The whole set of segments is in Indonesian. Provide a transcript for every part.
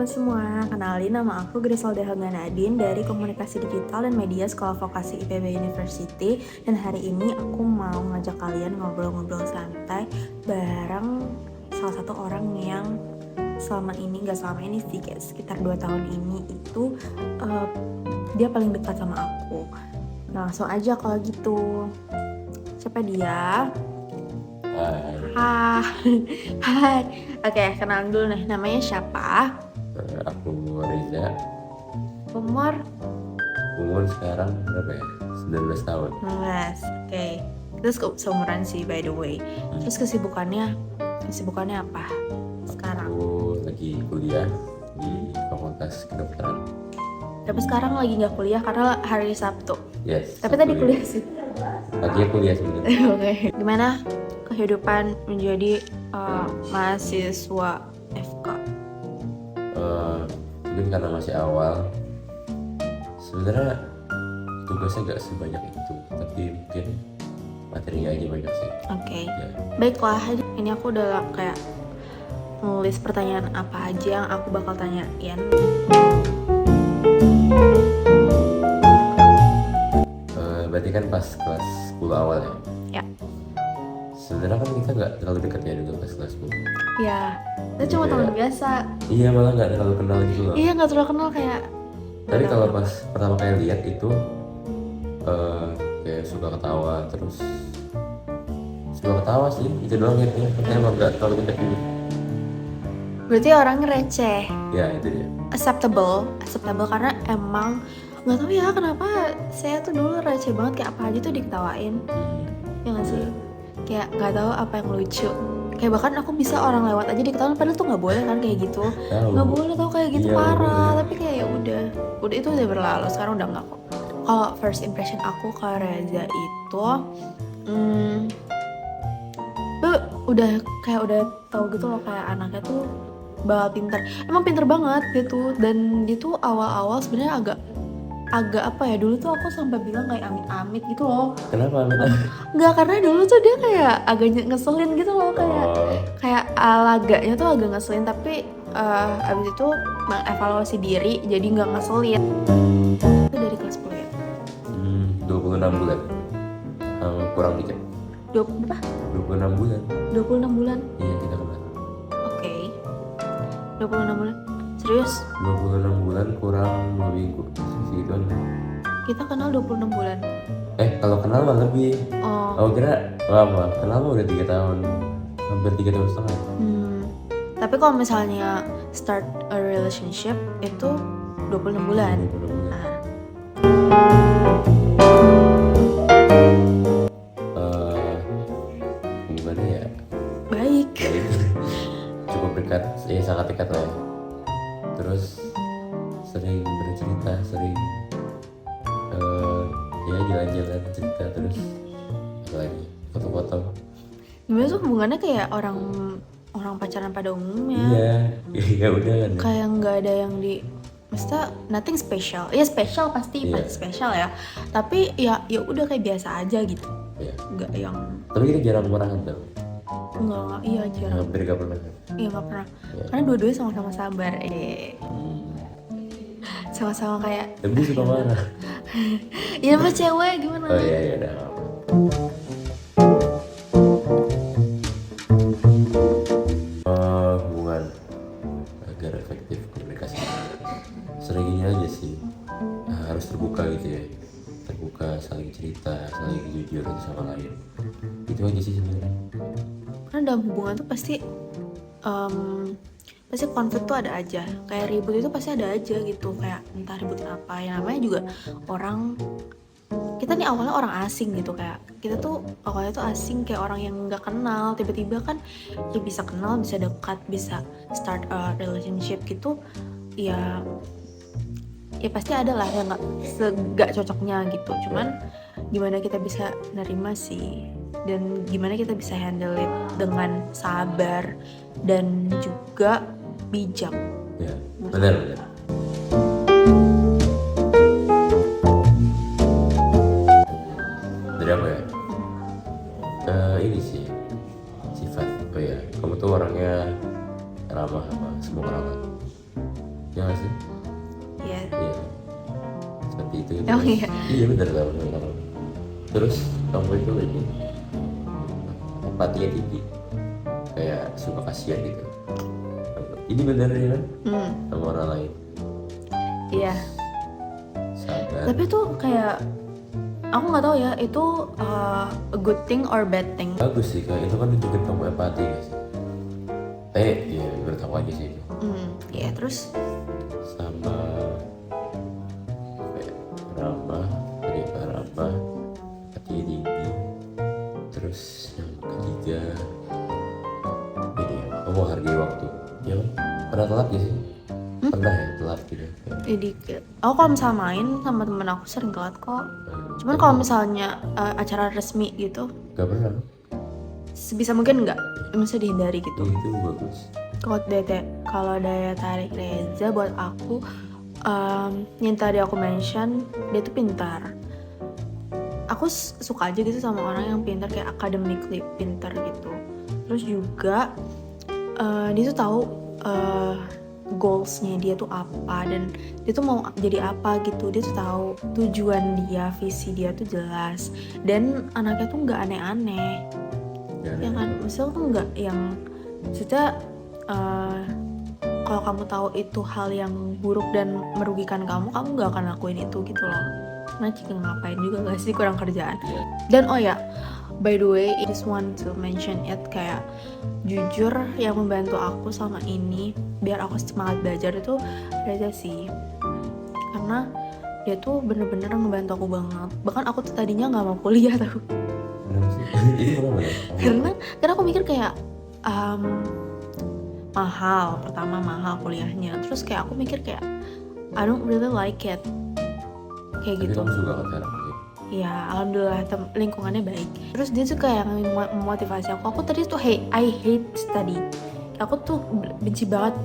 semua, kenalin nama aku Griselda Haganadin dari Komunikasi Digital dan Media Sekolah Vokasi IPB University. Dan hari ini aku mau ngajak kalian ngobrol-ngobrol santai bareng salah satu orang yang gak selama ini sih, kayak sekitar 2 tahun ini itu dia paling dekat sama aku. Nah, langsung aja kalau gitu. Siapa dia? Hai. Oke, kenalan dulu nih. Namanya siapa? Aku Reza. Umur Sekarang berapa ya? 19 tahun. 19. Oke. Terus seumuran sih, by the way. Terus kesibukannya apa sekarang? Aku lagi kuliah di Fakultas Kedokteran. Tapi sekarang lagi nggak kuliah karena hari Sabtu. Yes. Tapi tadi kuliah sih. Lagi kuliah sebenarnya. Oke. Gimana kehidupan menjadi mahasiswa FK? Mungkin karena masih awal, sebenarnya tugasnya gak sebanyak itu, tapi mungkin materinya aja banyak sih. Oke. Ya. Baiklah, ini aku udah kayak nulis pertanyaan apa aja yang aku bakal tanyain. Berarti kan pas kelas 10 awal ya? Ya. Sebenarnya kan kita gak terlalu dekat ya dulu pas kelas 10. Ya, itu cuma teman biasa. Iya, malah gak terlalu kenal gitu loh. Iya, nggak terlalu kenal kayak. Tapi kalau pas pertama kali lihat itu kayak suka ketawa sih, itu doang ya. Katanya emang gak terlalu dekat gitu. Berarti orangnya receh. Ya itu dia. Acceptable karena emang nggak tahu ya kenapa saya tuh dulu receh banget, kayak apa aja tuh diketawain. Ya nggak sih? Kayak nggak tahu apa yang lucu. Kayak bahkan aku bisa orang lewat aja diketawain, padahal tuh nggak boleh kan kayak gitu. Nggak boleh tau kayak gitu, iya, parah. Tapi kayak ya udah itu udah berlalu. Sekarang udah nggak kok. Kalau first impression aku ke Reza itu, tuh udah tahu gitu loh, kayak anaknya tuh bakal pinter. Emang pinter banget gitu. Dan dia tuh awal-awal sebenarnya agak apa ya, dulu tuh aku sampai bilang kayak amit-amit gitu loh. Kenapa amit? Nggak, karena dulu tuh dia kayak agak ngeselin gitu loh, kayak laganya tuh agak ngeselin, tapi abis itu mengevaluasi diri jadi nggak ngeselin. Itu dari kelas 10 ya? 26 bulan. Kurang dikit. 26 bulan. 26 bulan? Iya, kita kenal. Oke. 26 bulan? Serius? 26 bulan kurang 2 minggu. Segituan. Kita kenal 26 bulan? Kalau kenal mah lebih. Oh. Kira lama. Kenal mah udah 3 tahun. Hampir 3 tahun setengah. Tapi kalau misalnya start a relationship itu 26 bulan. 26 bulan. Nah. Gimana ya? Baik. Cukup dekat, ya sangat dekat lah ya. Terus sering bercerita, ya jalan-jalan cerita, terus apa lagi, foto-foto. Gimana tuh hubungannya kayak orang pacaran pada umumnya. Iya, udah kan. Kayak nggak ada yang maksudnya nothing special. Ya special pasti special ya. Tapi ya udah kayak biasa aja gitu. Iya. Nggak yang. Tapi kita jarang marahan tau. Enggak, iya jarang. Hampir gak pernah. Iya nggak pernah. Karena dua-duanya sama-sama sabar. Sama-sama kayak. Tapi dia suka marah. Iya sama cewek gimana? Oh iya udah. Hubungan agar efektif komunikasi, seringnya aja sih harus terbuka gitu ya, terbuka, saling cerita, saling jujur satu sama lain. Itu aja sih sebenarnya. Karena dalam hubungan tuh pasti konflik tuh ada aja, kayak ribut itu pasti ada aja gitu, kayak entah ributin apa, yang namanya juga orang, kita nih awalnya orang asing gitu, kayak kita tuh awalnya tuh asing, kayak orang yang nggak kenal, tiba-tiba kan ya bisa kenal, bisa dekat, bisa start a relationship gitu, ya pasti ada lah yang nggak cocoknya gitu. Cuman gimana kita bisa nerima sih, dan gimana kita bisa handle it dengan sabar dan juga bijak. Ya, benar. Dari apa ya? Ini sih sifat. Oh ya, kamu tuh orangnya ramah apa semua orang. ya nggak sih? Iya. Iya seperti itu. Oh, iya. Iya benar benar. Terus kamu itu ini empatinya tinggi, kayak suka kasihan gitu. Ini benar ya kan? Sama orang lain. Iya. Sabar. Tapi tuh kayak aku nggak tahu ya itu a good thing or bad thing. Bagus sih, kayak itu kan nunjukin kamu empati guys. Iya menurut aku aja sih itu. Iya terus Sama kayak ramah, empati tinggi. Terus yang ketiga ini ya, kamu hargai waktu. Ya kan? Pernah telat gak sih? Pernah ya telat gitu. dikit. Aku kalau misalnya main sama temen aku sering telat kok. Cuman kalau misalnya acara resmi gitu, Gak pernah. sebisa mungkin nggak, mesti dihindari gitu. Itu bagus. Kalau daya tarik Reza buat aku, yang tadi aku mention, dia tuh pintar. Aku suka aja gitu sama orang yang pintar, kayak academically pintar gitu. Terus juga dia tuh tahu goalsnya dia tuh apa dan dia tuh mau jadi apa gitu. Dia tuh tahu tujuan dia, visi dia tuh jelas, dan anaknya tuh nggak aneh-aneh. Ya kan, misalnya tuh nggak yang maksudnya kalau kamu tahu itu hal yang buruk dan merugikan kamu nggak akan lakuin itu gitu loh. Nah jika ngapain juga nggak sih, kurang kerjaan. Dan oh ya, by the way, I just want to mention it, kayak jujur yang membantu aku sama ini biar aku semangat belajar itu Reza sih, karena dia tuh bener-bener ngebantu aku banget. Bahkan aku tuh tadinya nggak mau kuliah tau. Kenapa sih? Ini kenapa ya? karena aku mikir kayak pertama mahal kuliahnya, terus kayak aku mikir kayak I don't really like it kayak Tapi gitu. kamu suka kan cara pakai? Ya alhamdulillah lingkungannya baik. Terus dia tuh kayak memotivasi aku tadi tuh I hate study. Aku tuh benci banget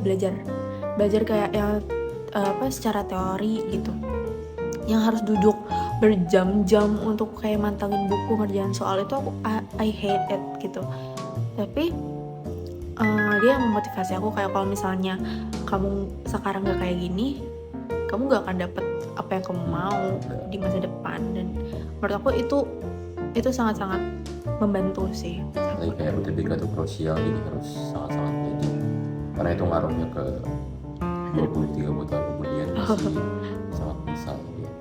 belajar kayak yang secara teori gitu, yang harus duduk berjam-jam untuk kayak mantengin buku, ngerjain soal itu. I hate it gitu. Tapi dia memotivasi aku kayak kalau misalnya kamu sekarang gak kayak gini, kamu gak akan dapet apa yang kamu mau di masa depan. Dan menurut aku itu sangat-sangat membantu sih. Tapi kayak UTBK itu krusial, jadi harus sangat-sangat pede, karena itu ngaruhnya ke 20-30 tahun kemudian masih sangat besar gitu ya.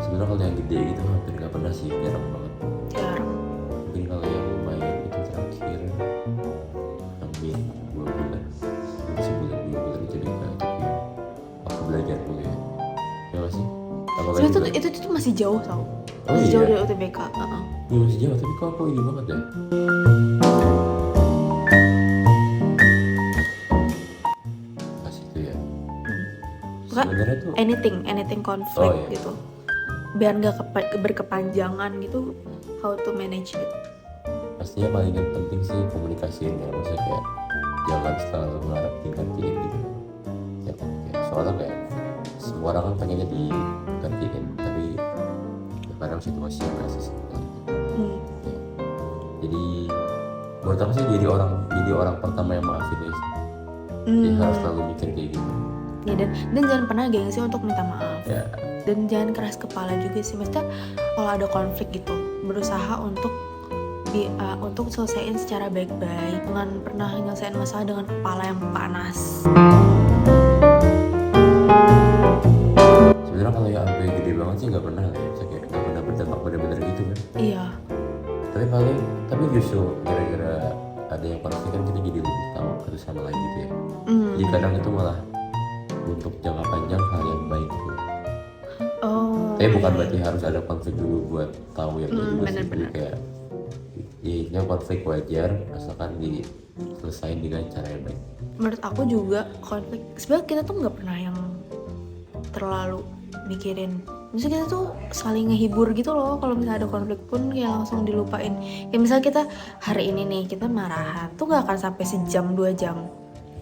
Sebenarnya kalau yang gede gitu hampir gak pernah sih, jarang banget. Jarang. Mungkin kalau yang lumayan itu terakhir hampir 2 bulan, sebulan 2 bulan UTBK, tapi waktu belajar dulu ya. Ya gak sih? Apalagi Sebenarnya itu tuh masih jauh tau. Oh Masih iya? jauh dari UTBK. Ya masih jauh, tapi kok aku ini banget ya. Pas itu ya. Bukan Sebenarnya tuh anything konflik Oh, iya. gitu. Biar nggak berkepanjangan gitu, how to manage it. pastinya paling yang penting sih komunikasiin ya, maksudnya kayak jangan selalu mengharap digantiin gitu ya kan, kayak soalnya kayak semua orang kan pengennya digantiin, tapi ya kadang situasi yang nggak sesuai gitu. Ya. Jadi menurut aku sih jadi orang pertama yang maafin ya sih. Jadi harus selalu mikir kayak gitu Ya, dan jangan pernah gengsi untuk minta maaf. ya. Dan jangan keras kepala juga sih. Maksudnya kalau ada konflik gitu, berusaha untuk untuk selesaiin secara baik-baik. Jangan pernah nyelesain masalah dengan kepala yang panas. Sebenarnya kalau yang sampai gede banget sih nggak pernah ya, saya kayak nggak pernah berdampak bener-bener gitu kan. Iya. Tapi justru gara-gara ada yang konflik kan kita jadi lebih tahu satu sama lain gitu ya. Jadi kadang itu malah untuk jangka panjang hal yang baik gitu. Oh. Tapi bukan berarti harus ada konflik dulu buat tahu yang itu juga sih. Jadi bener-bener. kayak ya konflik wajar asalkan diselesain dengan cara yang baik. Menurut aku juga konflik, sebenarnya kita tuh nggak pernah yang terlalu mikirin. Misalnya kita tuh saling ngehibur gitu loh. Kalau misalnya ada konflik pun kayak langsung dilupain. Kayak misalnya kita hari ini nih kita marahan tuh nggak akan sampai sejam 2 jam.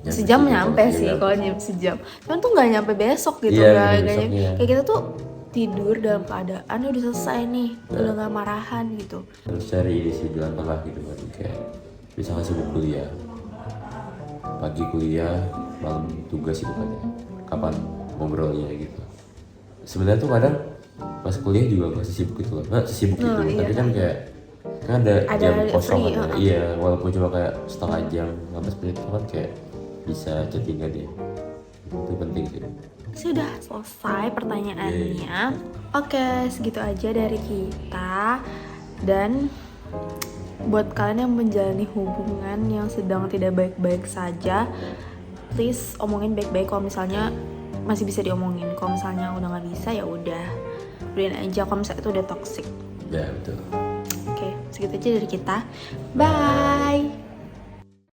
Sejam nyampe sih kalau sejam. Cuman tuh nggak nyampe besok gitu. Iya, Nggak besoknya. nyampe. Kayak kita tuh tidur dalam keadaan udah selesai nih, udah nggak marahan gitu. Terus cari isi jalan tengah gitu kan, kayak bisa ngasih buku kuliah pagi kuliah, malam tugas itu kan ya. Kapan ngobrolnya gitu. Sebenarnya tuh kadang pas kuliah juga masih sibuk gitu loh. Nggak sibuk itu, Nah, iya. tapi kan kayak kan ada jam kosong free, kan ya. Iya, walaupun cuma kayak setengah jam, 15 menit itu kan kayak bisa chattingan ya. Itu penting sih. Sudah selesai pertanyaannya. Oke, segitu aja dari kita. Dan buat kalian yang menjalani hubungan yang sedang tidak baik-baik saja, please omongin baik-baik. Kalau misalnya masih bisa diomongin, kalau misalnya udah nggak bisa ya udah udahin aja. Kalau misalnya itu udah toxic. Ya betul. Oke, segitu aja dari kita. Bye.